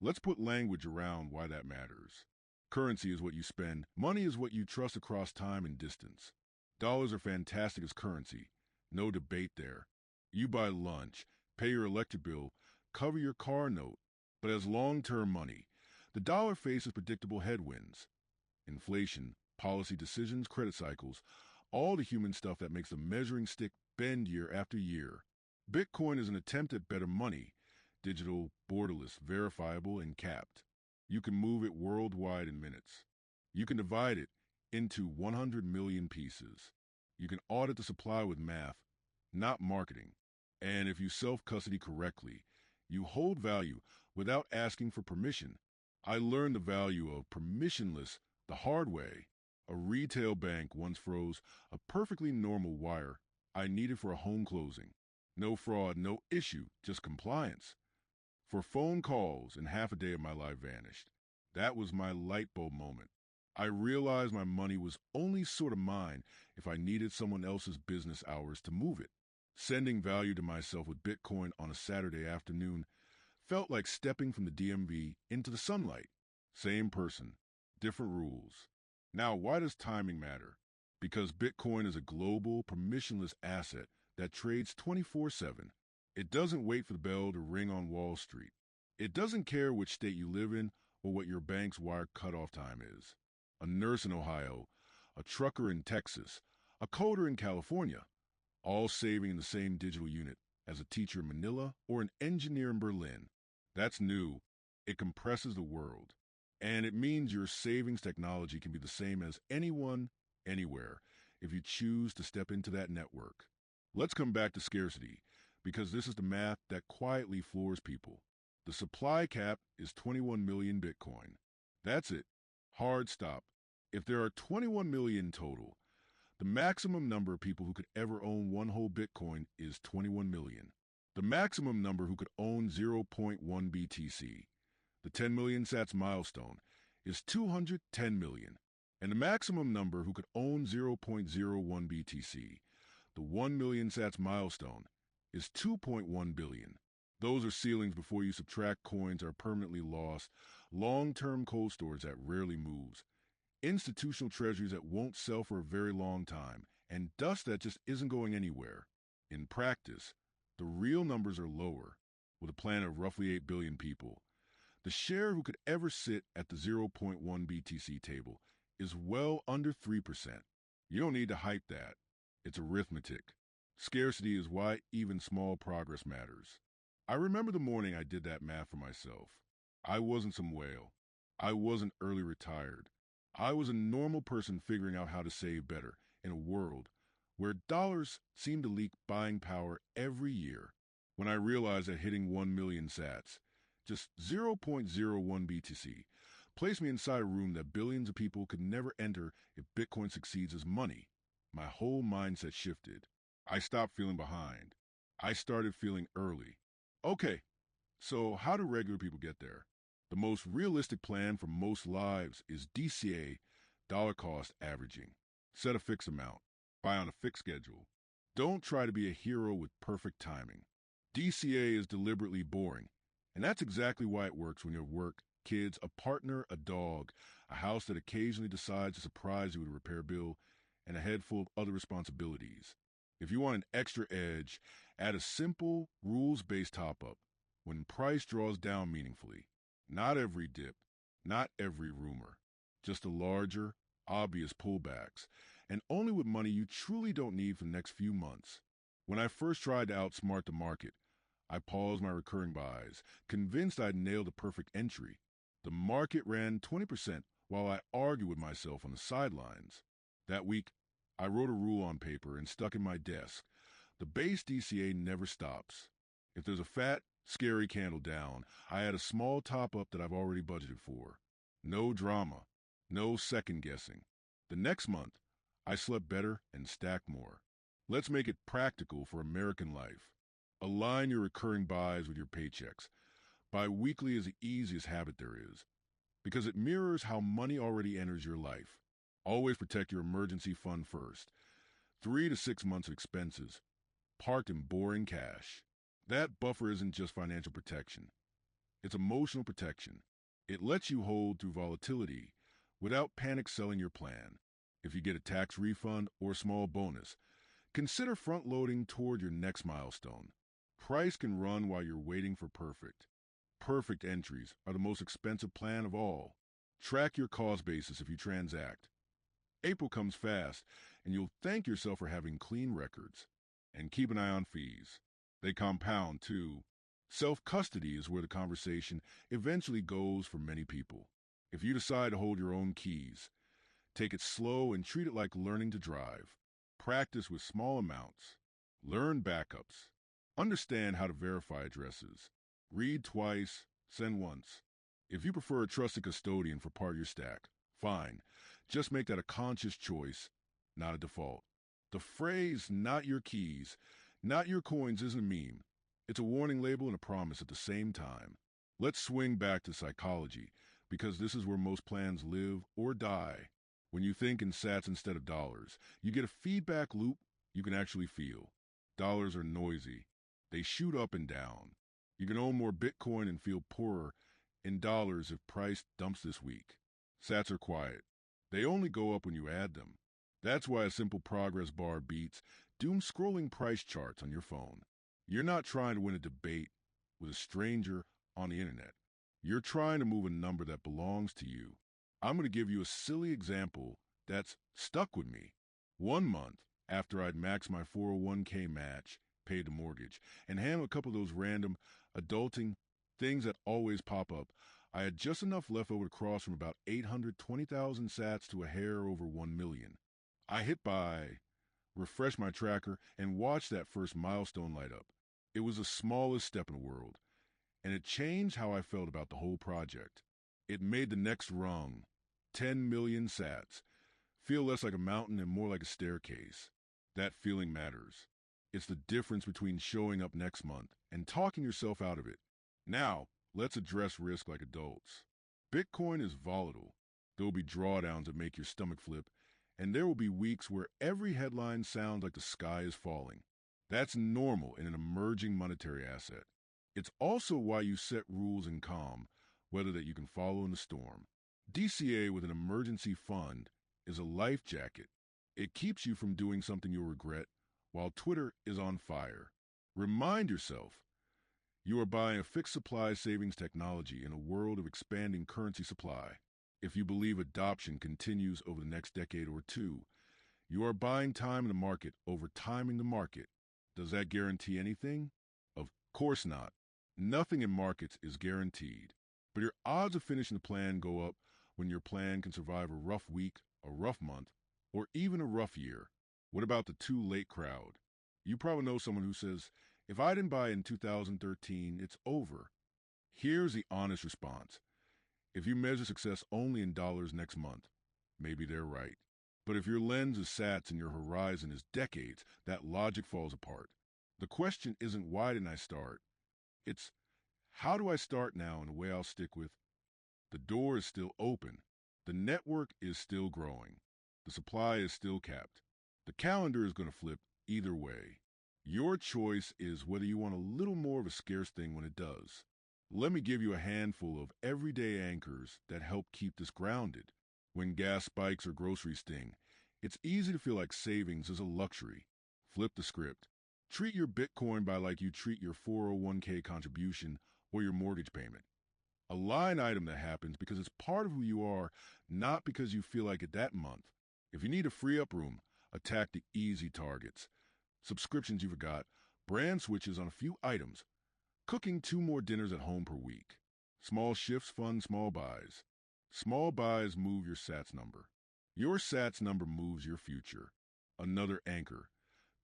Let's put language around why that matters. Currency is what you spend. Money is what you trust across time and distance. Dollars are fantastic as currency. No debate there. You buy lunch, pay your electric bill, cover your car note. But as long-term money, the dollar faces predictable headwinds. Inflation, policy decisions, credit cycles, all the human stuff that makes the measuring stick bend year after year. Bitcoin is an attempt at better money, digital, borderless, verifiable, and capped. You can move it worldwide in minutes. You can divide it into 100 million pieces. You can audit the supply with math, not marketing. And if you self-custody correctly, you hold value without asking for permission. I learned the value of permissionless the hard way. A retail bank once froze a perfectly normal wire I needed for a home closing. No fraud, no issue, just compliance. For phone calls, and half a day of my life vanished. That was my light bulb moment. I realized my money was only sort of mine if I needed someone else's business hours to move it. Sending value to myself with Bitcoin on a Saturday afternoon felt like stepping from the DMV into the sunlight. Same person, different rules. Now, why does timing matter? Because Bitcoin is a global, permissionless asset that trades 24/7. It doesn't wait for the bell to ring on Wall Street. It doesn't care which state you live in or what your bank's wire cutoff time is. A nurse in Ohio, a trucker in Texas, a coder in California, all saving in the same digital unit as a teacher in Manila or an engineer in Berlin. That's new. It compresses the world. And it means your savings technology can be the same as anyone, anywhere, if you choose to step into that network. Let's come back to scarcity, because this is the math that quietly floors people. The supply cap is 21 million Bitcoin. That's it. Hard stop. If there are 21 million total, the maximum number of people who could ever own one whole Bitcoin is 21 million. The maximum number who could own 0.1 BTC, the 10 million sats milestone, is 210 million. And the maximum number who could own 0.01 BTC, the 1 million sats milestone, is 2.1 billion. Those are ceilings before you subtract coins that are permanently lost, long-term cold storage that rarely moves, institutional treasuries that won't sell for a very long time, and dust that just isn't going anywhere. In practice, the real numbers are lower. With a planet of roughly 8 billion people, the share who could ever sit at the 0.1 BTC table is well under 3%. You don't need to hype that. It's arithmetic. Scarcity is why even small progress matters. I remember the morning I did that math for myself. I wasn't some whale. I wasn't early retired. I was a normal person figuring out how to save better in a world where dollars seem to leak buying power every year. When I realized that hitting 1 million sats, just 0.01 BTC, placed me inside a room that billions of people could never enter if Bitcoin succeeds as money, my whole mindset shifted. I stopped feeling behind. I started feeling early. Okay, so how do regular people get there? The most realistic plan for most lives is DCA, dollar cost averaging. Set a fixed amount. Buy on a fixed schedule. Don't try to be a hero with perfect timing. DCA is deliberately boring, and that's exactly why it works when you have work, kids, a partner, a dog, a house that occasionally decides to surprise you with a repair bill, and a head full of other responsibilities. If you want an extra edge, add a simple, rules-based top-up when price draws down meaningfully. Not every dip, not every rumor, just the larger, obvious pullbacks, and only with money you truly don't need for the next few months. When I first tried to outsmart the market, I paused my recurring buys, convinced I'd nailed the perfect entry. The market ran 20% while I argued with myself on the sidelines. That week, I wrote a rule on paper and stuck in my desk. The base DCA never stops. If there's a fat, scary candle down, I add a small top-up that I've already budgeted for. No drama, no second-guessing. The next month, I slept better and stacked more. Let's make it practical for American life. Align your recurring buys with your paychecks. Bi-weekly is the easiest habit there is, because it mirrors how money already enters your life. Always protect your emergency fund first. 3 to 6 months of expenses, parked in boring cash. That buffer isn't just financial protection. It's emotional protection. It lets you hold through volatility without panic selling your plan. If you get a tax refund or a small bonus, consider front-loading toward your next milestone. Price can run while you're waiting for perfect. Perfect entries are the most expensive plan of all. Track your cost basis if you transact. April comes fast, and you'll thank yourself for having clean records. And keep an eye on fees. They compound, too. Self-custody is where the conversation eventually goes for many people. If you decide to hold your own keys, take it slow and treat it like learning to drive. Practice with small amounts. Learn backups. Understand how to verify addresses. Read twice, send once. If you prefer a trusted custodian for part of your stack, fine. Just make that a conscious choice, not a default. The phrase, not your keys, not your coins isn't a meme. It's a warning label and a promise at the same time. Let's swing back to psychology, because this is where most plans live or die. When you think in sats instead of dollars, you get a feedback loop you can actually feel. Dollars are noisy. They shoot up and down. You can own more Bitcoin and feel poorer in dollars if price dumps this week. Sats are quiet. They only go up when you add them. That's why a simple progress bar beats doom scrolling price charts on your phone. You're not trying to win a debate with a stranger on the internet. You're trying to move a number that belongs to you. I'm going to give you a silly example that's stuck with me. 1 month after I'd maxed my 401k match, paid the mortgage, and handled a couple of those random adulting things that always pop up, I had just enough left over to cross from about 820,000 sats to a hair over 1 million. I hit buy, refreshed my tracker, and watched that first milestone light up. It was the smallest step in the world, and it changed how I felt about the whole project. It made the next rung, 10 million sats, feel less like a mountain and more like a staircase. That feeling matters. It's the difference between showing up next month and talking yourself out of it. Now, let's address risk like adults. Bitcoin is volatile. There will be drawdowns that make your stomach flip, and there will be weeks where every headline sounds like the sky is falling. That's normal in an emerging monetary asset. It's also why you set rules in calm, whether that you can follow in the storm. DCA with an emergency fund is a life jacket. It keeps you from doing something you'll regret while Twitter is on fire. Remind yourself, you are buying a fixed supply savings technology in a world of expanding currency supply. If you believe adoption continues over the next decade or two, you are buying time in the market over timing the market. Does that guarantee anything? Of course not. Nothing in markets is guaranteed. But your odds of finishing the plan go up when your plan can survive a rough week, a rough month, or even a rough year. What about the too late crowd? You probably know someone who says, if I didn't buy in 2013, it's over. Here's the honest response. If you measure success only in dollars next month, maybe they're right. But if your lens is sats and your horizon is decades, that logic falls apart. The question isn't why didn't I start? It's how do I start now in a way I'll stick with? The door is still open. The network is still growing. The supply is still capped. The calendar is going to flip either way. Your choice is whether you want a little more of a scarce thing when it does. Let me give you a handful of everyday anchors that help keep this grounded. When gas spikes or groceries sting, it's easy to feel like savings is a luxury. Flip the script. Treat your Bitcoin by like you treat your 401k contribution or your mortgage payment. A line item that happens because it's part of who you are, not because you feel like it that month. If you need to free up room, attack the easy targets. Subscriptions you forgot, brand switches on a few items, cooking 2 more dinners at home per week. Small shifts fund small buys. Small buys move your sats number. Your sats number moves your future. Another anchor.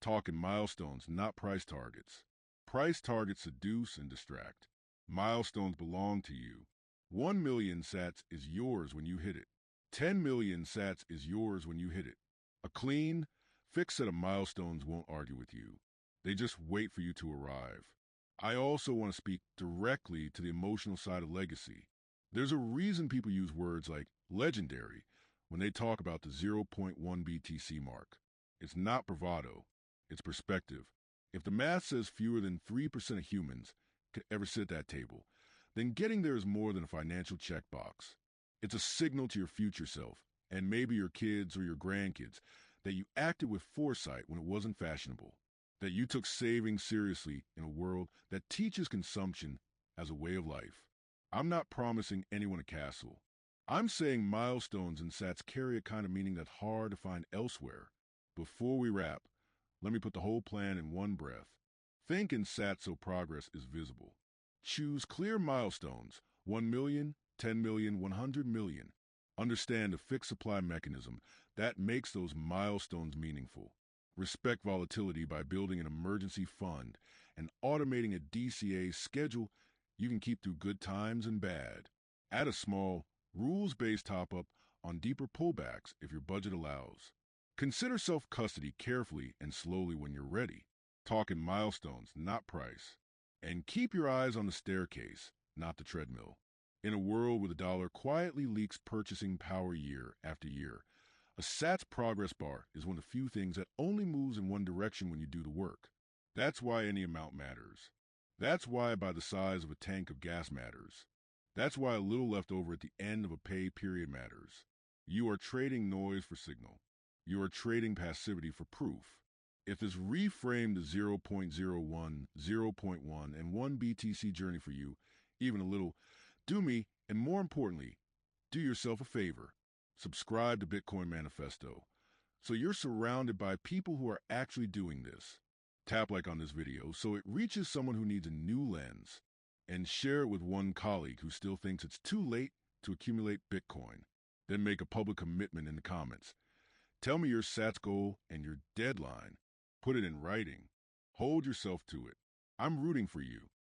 Talking milestones, not price targets. Price targets seduce and distract. Milestones belong to you. 1 million sats is yours when you hit it. 10 million sats is yours when you hit it. A clean, fixed set of milestones won't argue with you. They just wait for you to arrive. I also want to speak directly to the emotional side of legacy. There's a reason people use words like legendary when they talk about the 0.1 BTC mark. It's not bravado. It's perspective. If the math says fewer than 3% of humans could ever sit at that table, then getting there is more than a financial checkbox. It's a signal to your future self, and maybe your kids or your grandkids, that you acted with foresight when it wasn't fashionable, that you took saving seriously in a world that teaches consumption as a way of life. I'm not promising anyone a castle. I'm saying milestones and sats carry a kind of meaning that's hard to find elsewhere. Before we wrap, let me put the whole plan in one breath. Think in sats so progress is visible. Choose clear milestones, 1 million, 10 million, 100 million. Understand a fixed supply mechanism that makes those milestones meaningful. Respect volatility by building an emergency fund and automating a DCA schedule you can keep through good times and bad. Add a small, rules-based top-up on deeper pullbacks if your budget allows. Consider self-custody carefully and slowly when you're ready. Talk in milestones, not price. And keep your eyes on the staircase, not the treadmill. In a world where the dollar quietly leaks purchasing power year after year, a SATS progress bar is one of the few things that only moves in one direction when you do the work. That's why any amount matters. That's why by the size of a tank of gas matters. That's why a little left over at the end of a pay period matters. You are trading noise for signal. You are trading passivity for proof. If this reframed the 0.01, 0.1, and 1 BTC journey for you, even a little, do me, and more importantly, do yourself a favor. Subscribe to Bitcoin Manifesto so you're surrounded by people who are actually doing this. Tap like on this video so it reaches someone who needs a new lens, and share it with one colleague who still thinks it's too late to accumulate Bitcoin. Then make a public commitment in the comments. Tell me your SATS goal and your deadline. Put it in writing. Hold yourself to it. I'm rooting for you.